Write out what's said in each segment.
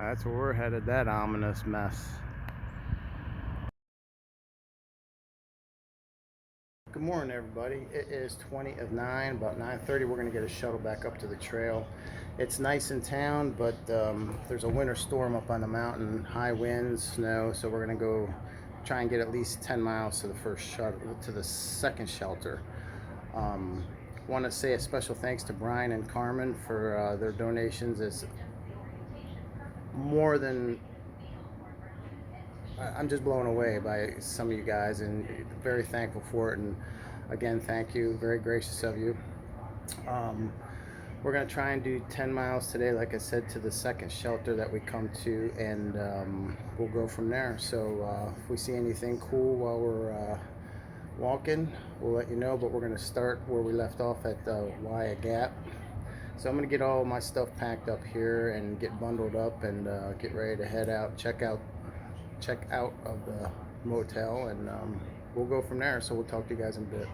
That's where we're headed, that ominous mess. Good morning, everybody. It is 20 of 9, about 9:30. We're going to get a shuttle back up to the trail. It's nice in town, but there's a winter storm up on the mountain, high winds, snow, so we're going to go try and get at least 10 miles to the first shuttle, to the second shelter. Want to say a special thanks to Brian and Carmen for their donations. It's more than, I'm just blown away by some of you guys and very thankful for it. And again, thank you, very gracious of you. We're going to try and do 10 miles today, like I said, to the second shelter that we come to, and we'll go from there. So if we see anything cool while we're walking, we'll let you know, but we're going to start where we left off at Waya Gap. So I'm going to get all my stuff packed up here and get bundled up and get ready to head out, check out of the motel, and we'll go from there. So we'll talk to you guys in a bit.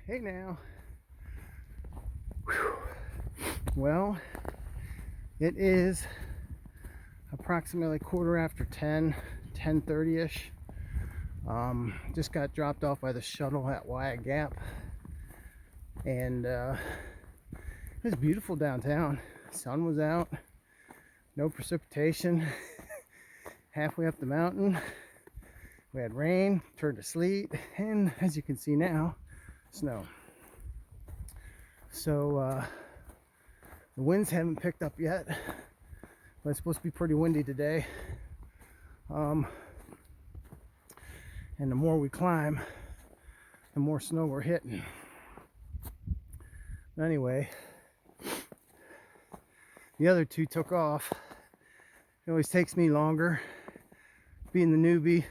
Hey now. Whew. Well, it is approximately 10:15, 10:30ish. Just got dropped off by the shuttle at Waya Gap, and it was beautiful downtown. Sun was out, no precipitation. Halfway up the mountain, we had rain, turned to sleet, and as you can see now, snow. So the winds haven't picked up yet, but it's supposed to be pretty windy today. And the more we climb, the more snow we're hitting. But anyway, the other two took off. It always takes me longer being the newbie.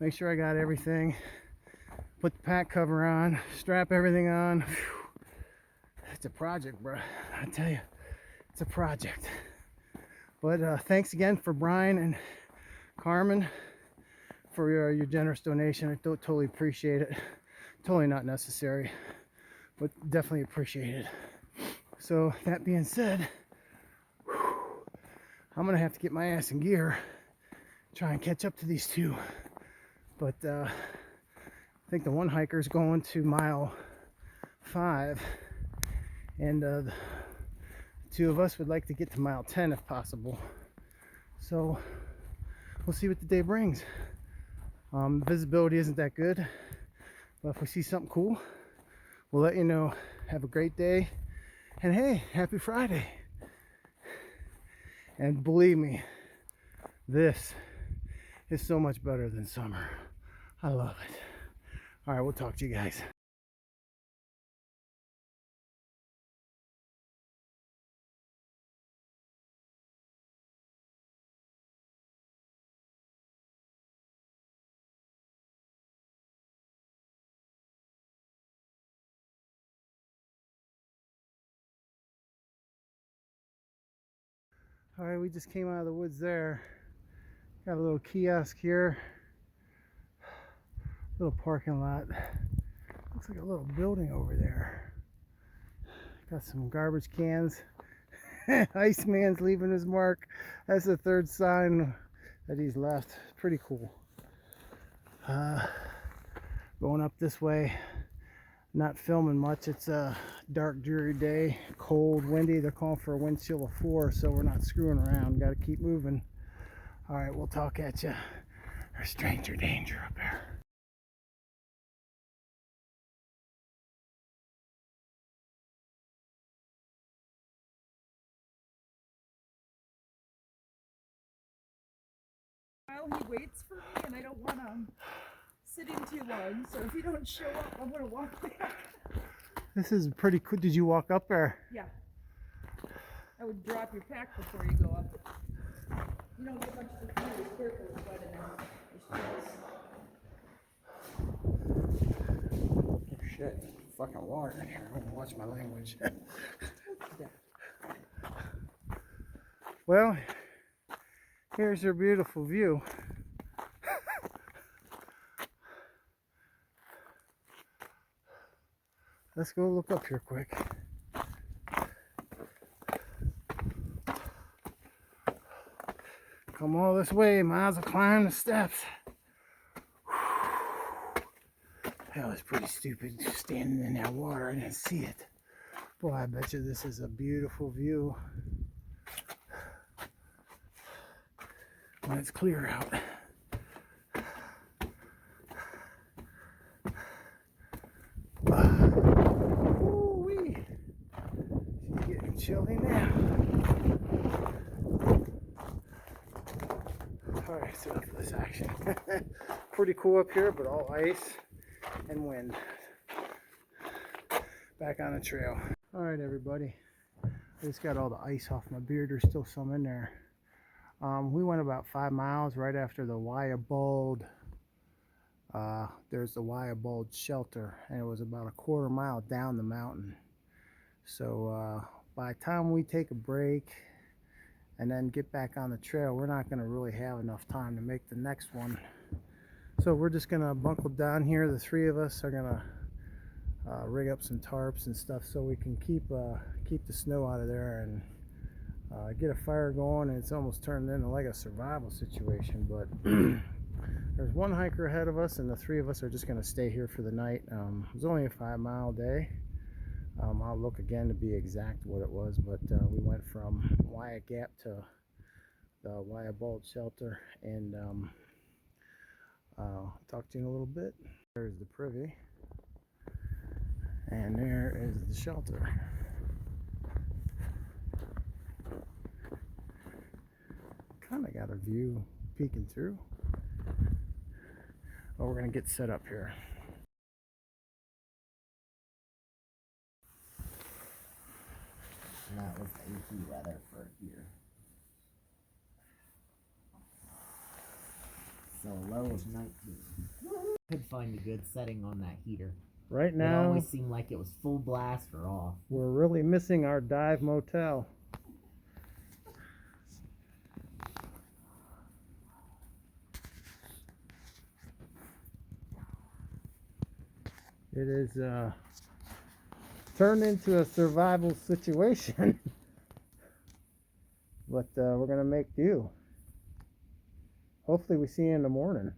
Make sure I got everything. Put the pack cover on, strap everything on. Whew. It's a project, bro. I tell you, it's a project. But thanks again for Brian and Carmen for your generous donation. I totally appreciate it. Totally not necessary, but definitely appreciate it. So that being said, I'm gonna have to get my ass in gear, try and catch up to these two. But I think the one hiker's going to mile 5, and the two of us would like to get to mile 10 if possible. So we'll see what the day brings. Visibility isn't that good, but if we see something cool, we'll let you know. Have a great day, and hey, happy Friday. And believe me, this is so much better than summer. I love it. All right, we'll talk to you guys. All right, we just came out of the woods there. Got a little kiosk here, little parking lot. Looks like a little building over there. Got some garbage cans. Iceman's leaving his mark. That's the third sign that he's left. Pretty cool. Going up this way. Not filming much. It's a dark, dreary day, cold, windy. They're calling for a wind chill of 4, so we're not screwing around. Got to keep moving. All right, we'll talk at you. There's stranger danger up there. While he waits for me, and I don't want to sit in too long, so if you don't show up, I'm going to walk back. This is pretty cool. Did you walk up there? Yeah. I would drop your pack before you go up. You don't get much to do with circles, but Oh shit, fucking water in here. I'm gonna watch my language. Well, here's your beautiful view. Let's go look up here quick. Come all this way, might as well climb the steps. That was pretty stupid standing in that water. I didn't see it. Boy, I bet you this is a beautiful view when it's clear out. Ooh-wee. She's getting chilly now. Alright, so enough of this action. Pretty cool up here, but all ice and wind. Back on the trail. Alright, everybody. I just got all the ice off my beard. There's still some in there. We went about 5 miles right after the Wyabald. There's the Wyabald shelter, and it was about a quarter mile down the mountain. So by the time we take a break and then get back on the trail, we're not going to really have enough time to make the next one. So we're just going to buckle down here. The three of us are going to rig up some tarps and stuff so we can keep the snow out of there and get a fire going. And it's almost turned into like a survival situation, but there's one hiker ahead of us, and the three of us are just going to stay here for the night. It was only a 5-mile day. I'll look again to be exact what it was, but we went from Wyatt Gap to the Wyabald shelter, and I'll talk to you in a little bit. There's the privy, and there is the shelter. Kind of got a view peeking through. Oh, we're going to get set up here. That was AC weather for here. So low was 19. Could find a good setting on that heater. Right It now, always seemed like it was full blast or off. we're really missing our dive motel. It is turned into a survival situation, but we're gonna make do. Hopefully we see you in the morning.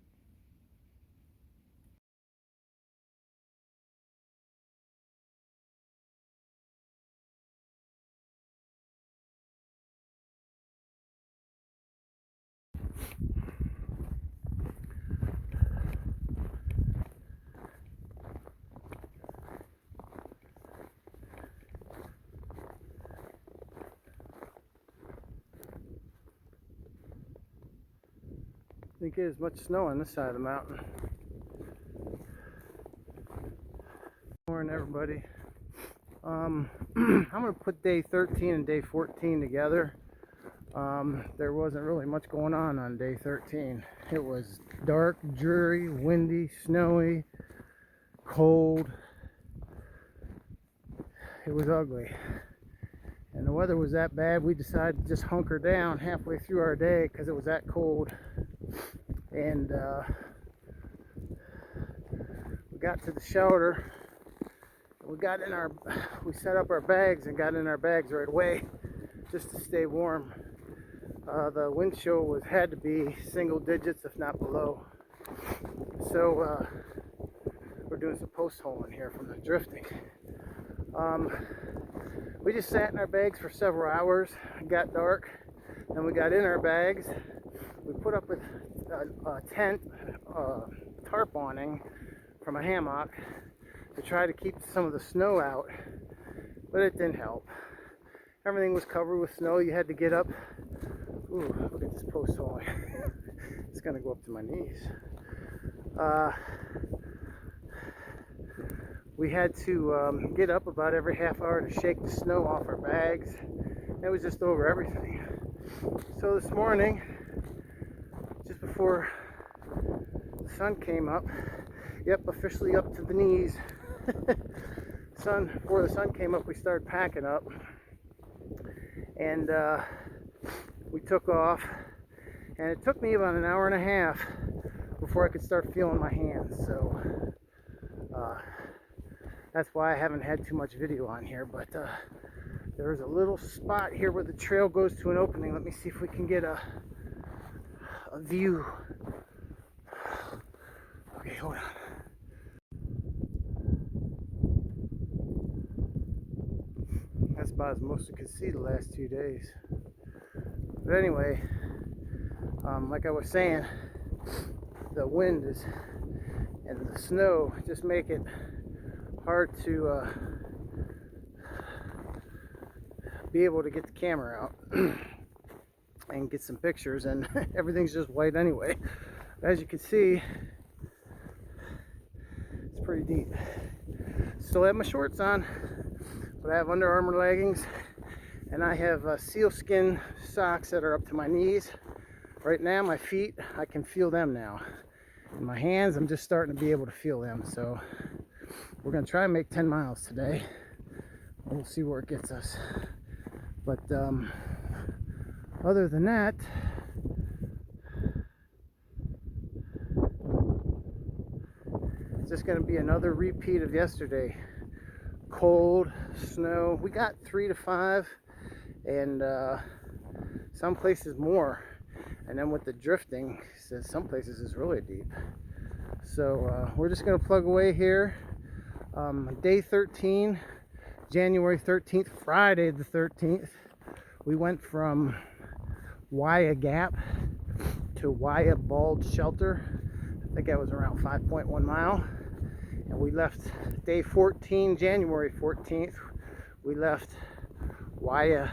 Didn't get as much snow on this side of the mountain. Morning, everybody. I'm gonna put day 13 and day 14 together. There wasn't really much going on day 13. It was dark, dreary, windy, snowy, cold. It was ugly. And the weather was that bad, we decided to just hunker down halfway through our day because it was that cold. And we got to the shelter. We set up our bags and got in our bags right away just to stay warm. The wind chill had to be single digits, if not below. So we're doing some post holing here from the drifting. We just sat in our bags for several hours. It got dark, then we got in our bags. We put up with a tent, tarp awning from a hammock to try to keep some of the snow out, but it didn't help. Everything was covered with snow. You had to get up. Ooh, look at this post hole. It's gonna go up to my knees. We had to get up about every half hour to shake the snow off our bags. It was just over everything. So this morning, just before the sun came up, yep, officially up to the knees. Before the sun came up, we started packing up, and we took off, and it took me about an hour and a half before I could start feeling my hands. So that's why I haven't had too much video on here. But there's a little spot here where the trail goes to an opening. Let me see if we can get a view. Okay, hold on. That's about as most I could see the last 2 days. But anyway, like I was saying, the wind and the snow just make it hard to be able to get the camera out and get some pictures, and everything's just white anyway. As you can see, it's pretty deep. Still have my shorts on, but I have Under Armour leggings, and I have sealskin socks that are up to my knees. Right now, my feet, I can feel them now. And my hands, I'm just starting to be able to feel them. So we're gonna try and make 10 miles today. We'll see where it gets us. But other than that, it's just gonna be another repeat of yesterday. Cold, snow. We got 3 to 5, and some places more. And then with the drifting, some places is really deep. So we're just gonna plug away here. Day 13, January 13th, Friday the 13th. We went from Waya Gap to Waya Bald Shelter. I think that was around 5.1 mile. And we left day 14, January 14th. We left Waya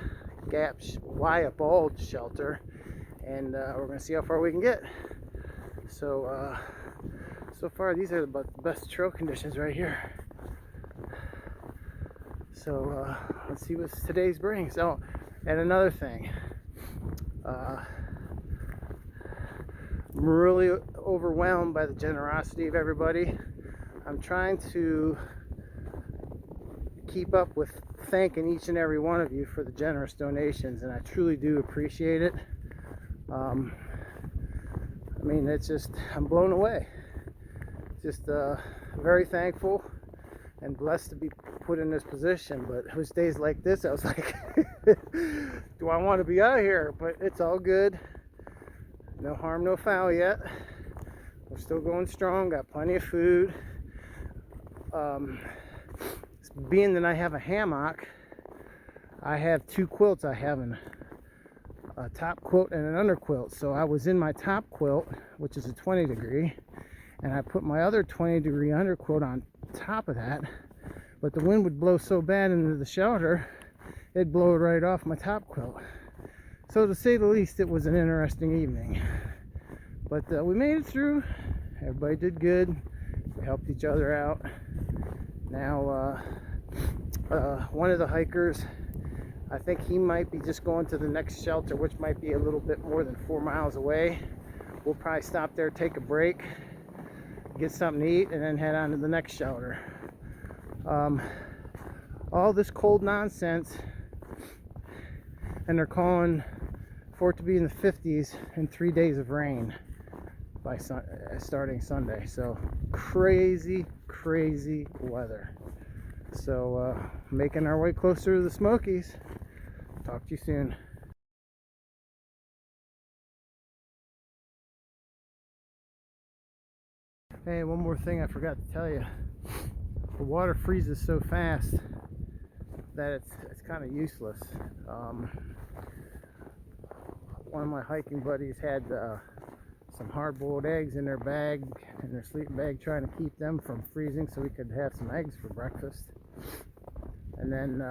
Gap, Waya Bald Shelter. And we're going to see how far we can get. So, so far these are the best trail conditions right here. So let's see what today's brings. Oh, and another thing, I'm really overwhelmed by the generosity of everybody. I'm trying to keep up with thanking each and every one of you for the generous donations, and I truly do appreciate it. I mean, it's just, I'm blown away. Just very thankful and blessed to be put in this position. But it was days like this, I was like, do I want to be out here? But it's all good. No harm, no foul yet. We're still going strong, got plenty of food. Being that I have a hammock, I have 2 quilts. I have a top quilt and an under quilt. So I was in my top quilt, which is a 20 degree, and I put my other 20 degree under quilt on top of that, but the wind would blow so bad into the shelter, it'd blow it right off my top quilt. So to say the least, it was an interesting evening. But we made it through. Everybody did good. We helped each other out. Now one of the hikers, I think he might be just going to the next shelter, which might be a little bit more than 4 miles away. We'll probably stop there, take a break, get something to eat, and then head on to the next shelter. All this cold nonsense, and they're calling for it to be in the 50s and 3 days of rain by starting Sunday. So crazy weather. So making our way closer to the Smokies. Talk to you soon. Hey, one more thing I forgot to tell you. The water freezes so fast that it's kind of useless. One of my hiking buddies had some hard-boiled eggs in their bag, in their sleeping bag, trying to keep them from freezing so we could have some eggs for breakfast. And then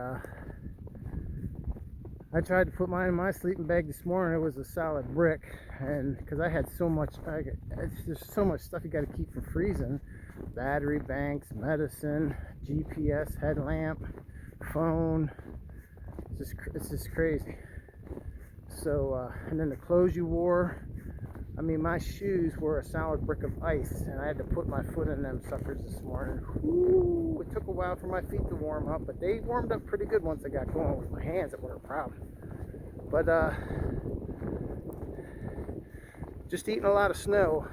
I tried to put mine in my sleeping bag this morning. It was a solid brick, and because I had so much, there's so much stuff you got to keep from freezing: battery banks, medicine, GPS, headlamp, phone. It's just crazy. So and then the clothes you wore. I mean, my shoes were a solid brick of ice, and I had to put my foot in them suckers this morning. Whew, it took a while for my feet to warm up, but they warmed up pretty good once I got going. With my hands, it wasn't a problem. But just eating a lot of snow.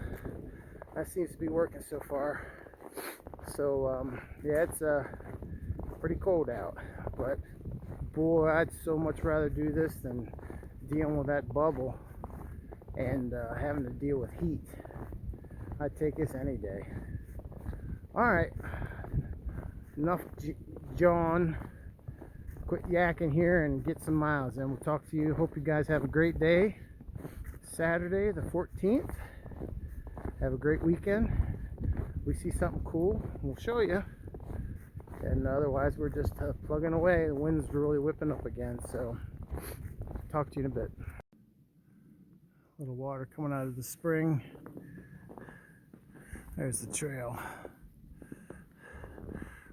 That seems to be working so far. So yeah, it's pretty cold out, but boy, I'd so much rather do this than dealing with that bubble and having to deal with heat. I'd take this any day. Alright, enough John. Quit yakking here and get some miles in. We'll talk to you. Hope you guys have a great day. Saturday the 14th. Have a great weekend. We see something cool, we'll show you. And otherwise, we're just plugging away. The wind's really whipping up again, so talk to you in a bit. A little water coming out of the spring. There's the trail.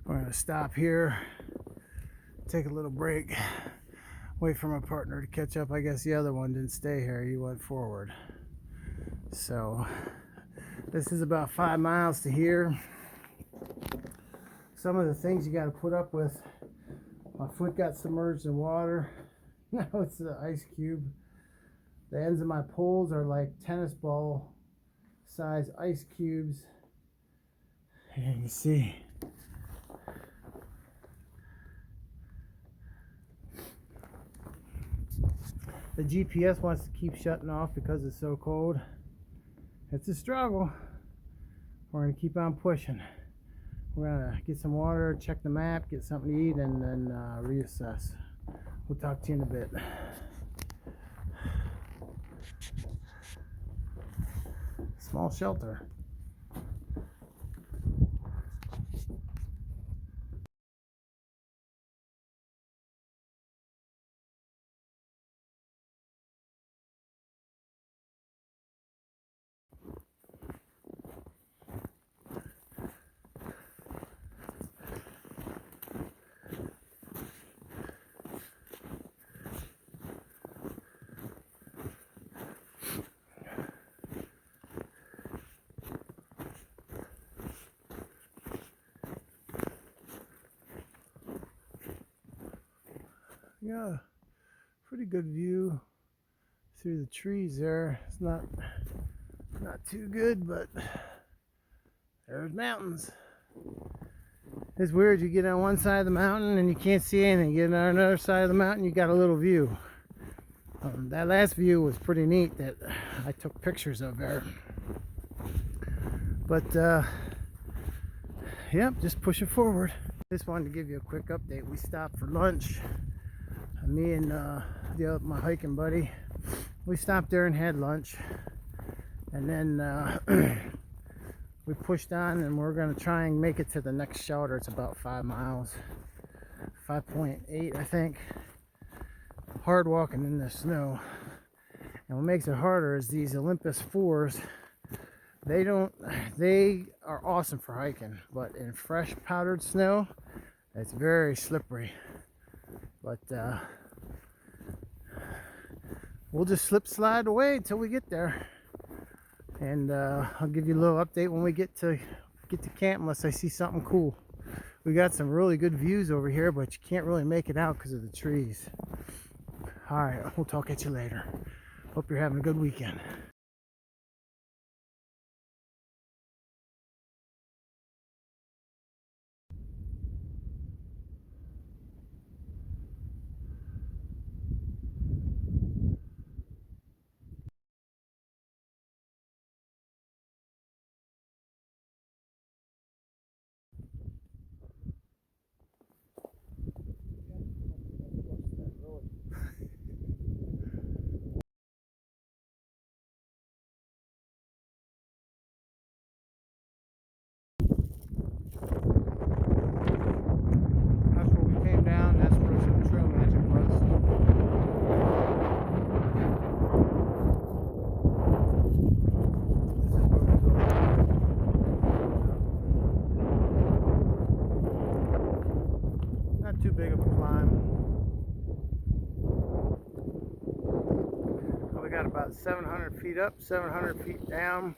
We're going to stop here, take a little break, wait for my partner to catch up. I guess the other one didn't stay here, he went forward. So this is about 5 miles to here. Some of the things you got to put up with. My foot got submerged in water. Now it's an ice cube. The ends of my poles are like tennis ball size ice cubes. And you see, the GPS wants to keep shutting off because it's so cold. It's a struggle. We're going to keep on pushing. We're going to get some water, check the map, get something to eat, and then reassess. We'll talk to you in a bit. Small shelter. Yeah, pretty good view through the trees there. It's not too good, but there's mountains. It's weird, you get on one side of the mountain and you can't see anything. You get on another side of the mountain, you got a little view. That last view was pretty neat that I took pictures of there. But yep, just pushing forward. Just wanted to give you a quick update. We stopped for lunch. Me and my hiking buddy, we stopped there and had lunch, and then we pushed on, and we're going to try and make it to the next shelter. It's about 5 miles, 5.8 I think. Hard walking in the snow, and what makes it harder is these Olympus 4s. They are awesome for hiking, but in fresh powdered snow, it's very slippery. But we'll just slide away until we get there, and I'll give you a little update when we get to camp, unless I see something cool. We got some really good views over here, but you can't really make it out because of the trees. All right, we'll talk at you later. Hope you're having a good weekend. That's where we came down. That's where some trail magic was. This is where we go. Not too big of a climb. We got about 700 feet up, 700 feet down.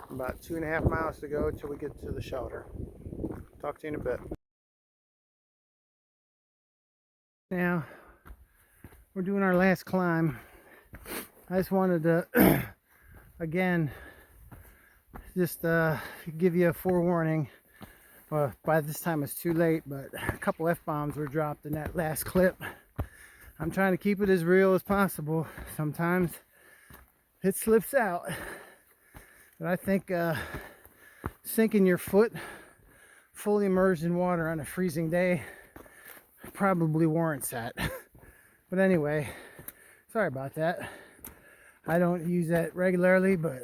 About 2.5 miles to go till we get to the shelter. Talk to you in a bit. Now, we're doing our last climb. I just wanted to again, just give you a forewarning. Well, by this time it's too late, but a couple F-bombs were dropped in that last clip. I'm trying to keep it as real as possible. Sometimes it slips out. But I think sinking your foot fully immersed in water on a freezing day probably warrants that. But anyway, sorry about that. I don't use that regularly, but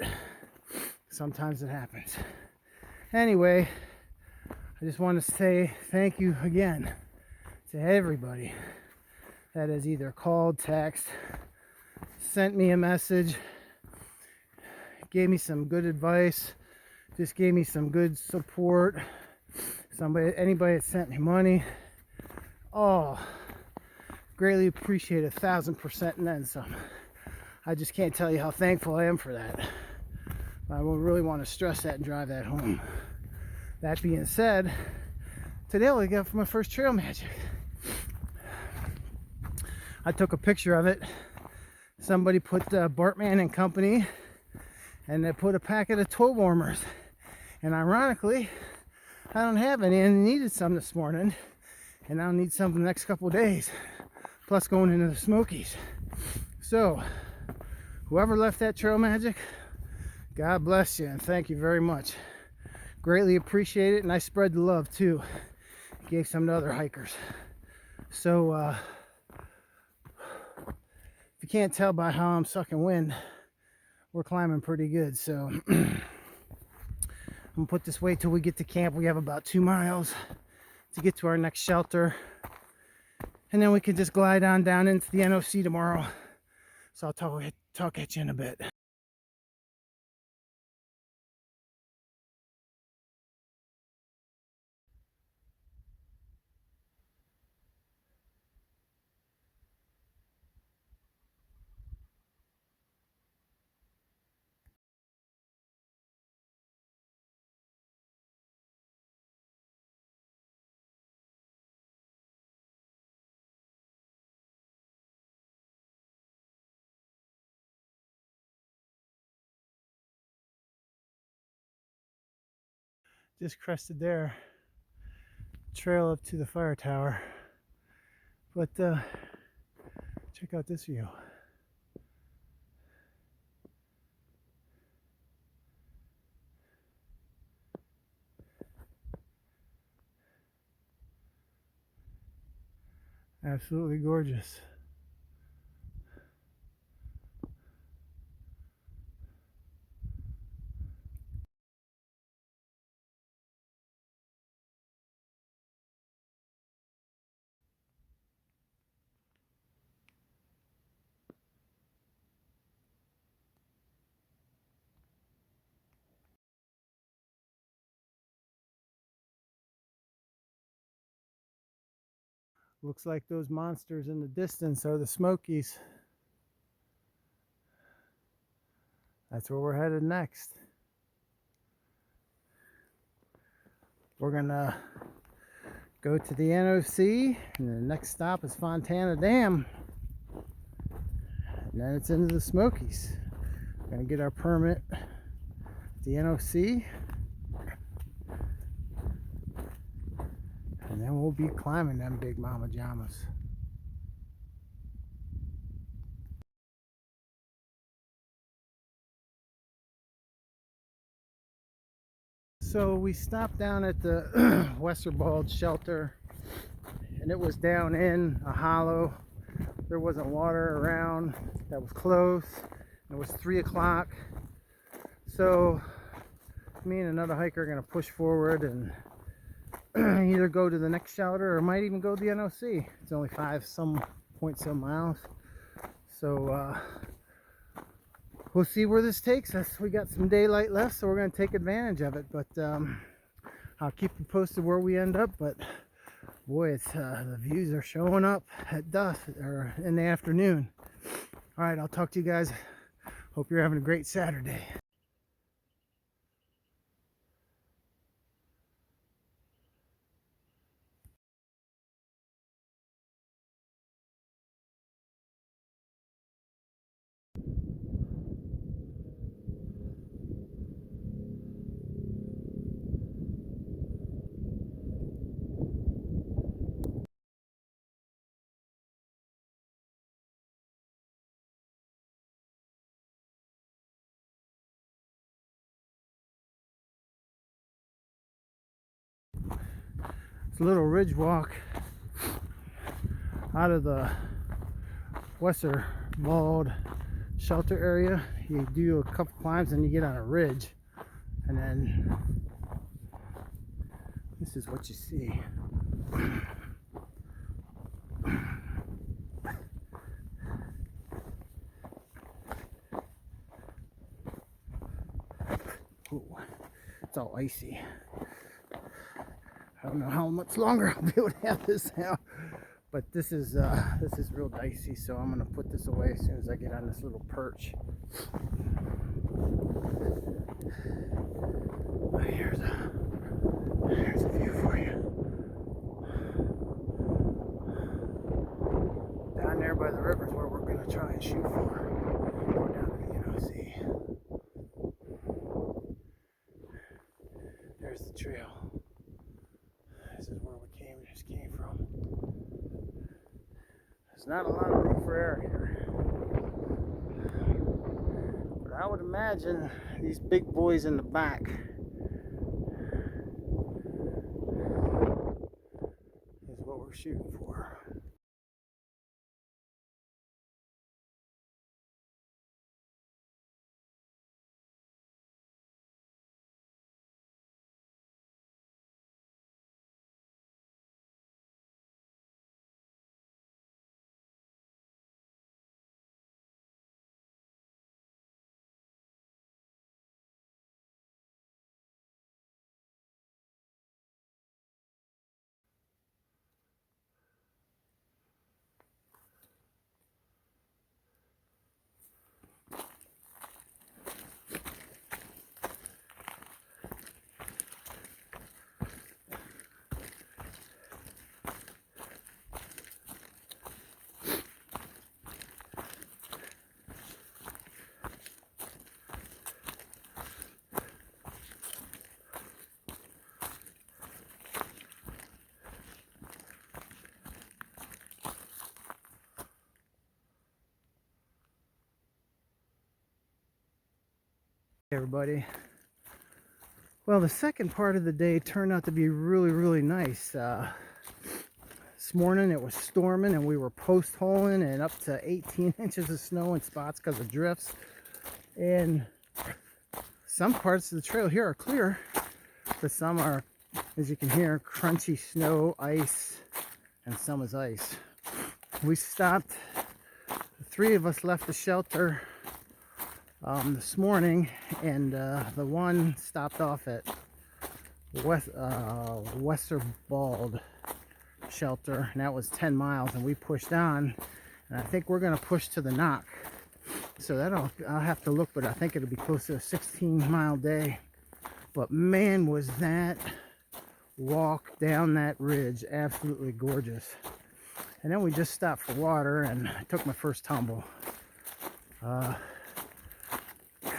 sometimes it happens. Anyway, I just want to say thank you again to everybody that has either called, text, sent me a message, gave me some good advice, just gave me some good support. Anybody that sent me money, oh, greatly appreciate 1,000% and then some. I just can't tell you how thankful I am for that. I will really want to stress that and drive that home. That being said, today I got for my first trail magic. I took a picture of it. Somebody put Bartman and Company, and they put a packet of toe warmers. And ironically, I don't have any, and needed some this morning, and I'll need some for the next couple of days, plus going into the Smokies. So, whoever left that trail magic, God bless you, and thank you very much. Greatly appreciate it, and I spread the love too. Gave some to other hikers. So, if you can't tell by how I'm sucking wind, we're climbing pretty good. So, I'm gonna put this way till we get to camp. We have about 2 miles to get to our next shelter, and then we can just glide on down into the NOC tomorrow. So I'll talk at you in a bit. Just crested there, trail up to the fire tower, but check out this view. Absolutely gorgeous. Looks like those monsters in the distance are the Smokies. That's where we're headed next. We're gonna go to the NOC, and the next stop is Fontana Dam. And then it's into the Smokies. We're gonna get our permit at the NOC. And then we'll be climbing them big mama jamas. So we stopped down at the Westerwald shelter, and it was down in a hollow. There wasn't water around. That was close. It was 3 o'clock. So me and another hiker are going to push forward and either go to the next shelter or might even go to the NOC. It's only 5.some miles. So we'll see where this takes us. We got some daylight left, so we're going to take advantage of it. But I'll keep you posted where we end up. But boy, it's the views are showing up at dusk or in the afternoon. All right, I'll talk to you guys. Hope you're having a great Saturday. It's a little ridge walk out of the Western Bald shelter area. You do a couple climbs and you get on a ridge, and then this is what you see. Ooh, it's all icy. I don't know how much longer I'll be able to have this now, but this is real dicey. So I'm gonna put this away as soon as I get on this little perch. Here's a view for you. Down there by the river is where we're gonna try and shoot for. Go down to the NOC. There's the trail. This is where we just came from. There's not a lot of room for error here. But I would imagine these big boys in the back is what we're shooting for. Hey everybody. Well, the second part of the day turned out to be really nice. This morning it was storming and we were post holing and up to 18 inches of snow in spots because of drifts. And some parts of the trail here are clear, but some are, as you can hear, crunchy snow, ice, and some is ice. We stopped, the three of us left the shelter this morning, and the one stopped off at Western Bald shelter, and that was 10 miles, and we pushed on, and I think we're going to push to the Knock. So I'll have to look, but I think it'll be close to a 16-mile day. But man, was that walk down that ridge absolutely gorgeous. And then we just stopped for water, and I took my first tumble.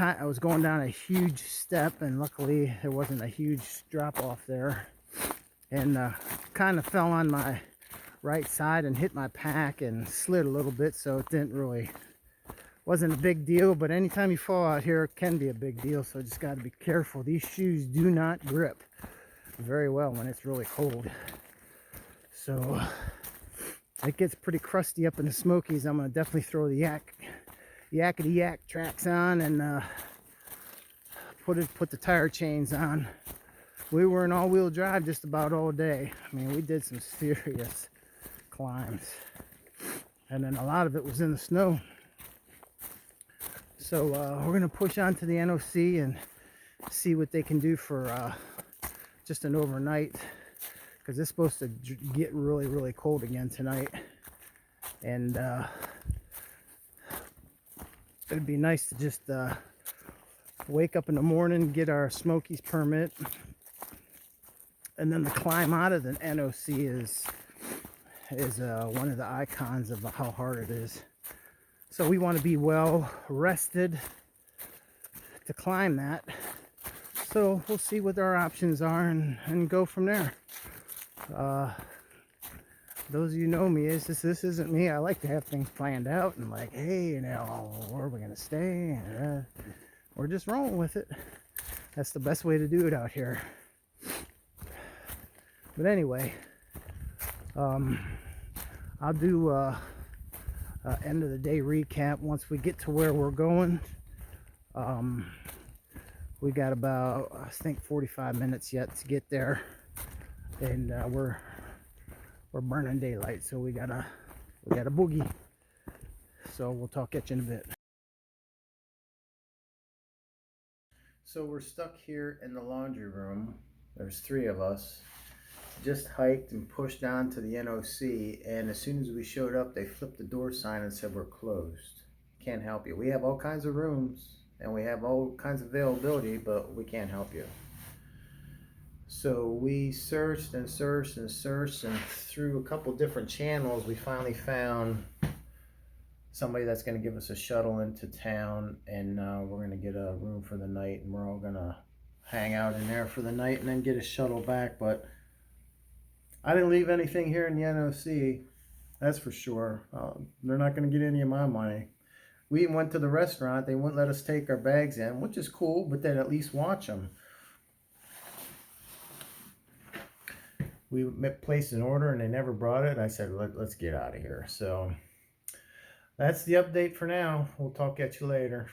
I was going down a huge step, and luckily there wasn't a huge drop off there, and kind of fell on my right side and hit my pack and slid a little bit, so it wasn't a big deal. But anytime you fall out here, it can be a big deal, so just got to be careful. These shoes do not grip very well when it's really cold, so it gets pretty crusty up in the Smokies. I'm going to definitely throw the yakety yak tracks on and put the tire chains on. We were in all-wheel drive just about all day. I mean, we did some serious climbs, and then a lot of it was in the snow. So we're gonna push on to the NOC and see what they can do for just an overnight, because it's supposed to get really cold again tonight, and it'd be nice to just wake up in the morning, get our Smokies permit, and then the climb out of the NOC is one of the icons of how hard it is. So we want to be well rested to climb that. So we'll see what our options are and go from there. Those of you know me, this isn't me. I like to have things planned out and like, hey, you know, where are we gonna stay? We're just rolling with it. That's the best way to do it out here. But anyway, I'll do end of the day recap once we get to where we're going. We got about, I think, 45 minutes yet to get there, and we're burning daylight, so we gotta boogie. So we'll talk at you in a bit. So we're stuck here in the laundry room. There's 3 of us. Just hiked and pushed down to the NOC, and as soon as we showed up, they flipped the door sign and said we're closed. Can't help you. We have all kinds of rooms and we have all kinds of availability, but we can't help you. So we searched and searched and searched, and through a couple different channels, we finally found somebody that's going to give us a shuttle into town, and we're going to get a room for the night, and we're all going to hang out in there for the night and then get a shuttle back. But I didn't leave anything here in the NOC, that's for sure. They're not going to get any of my money. We even went to the restaurant. They wouldn't let us take our bags in, which is cool, but then at least watch them. We placed an order and they never brought it. I said, let's get out of here. So that's the update for now. We'll talk at you later.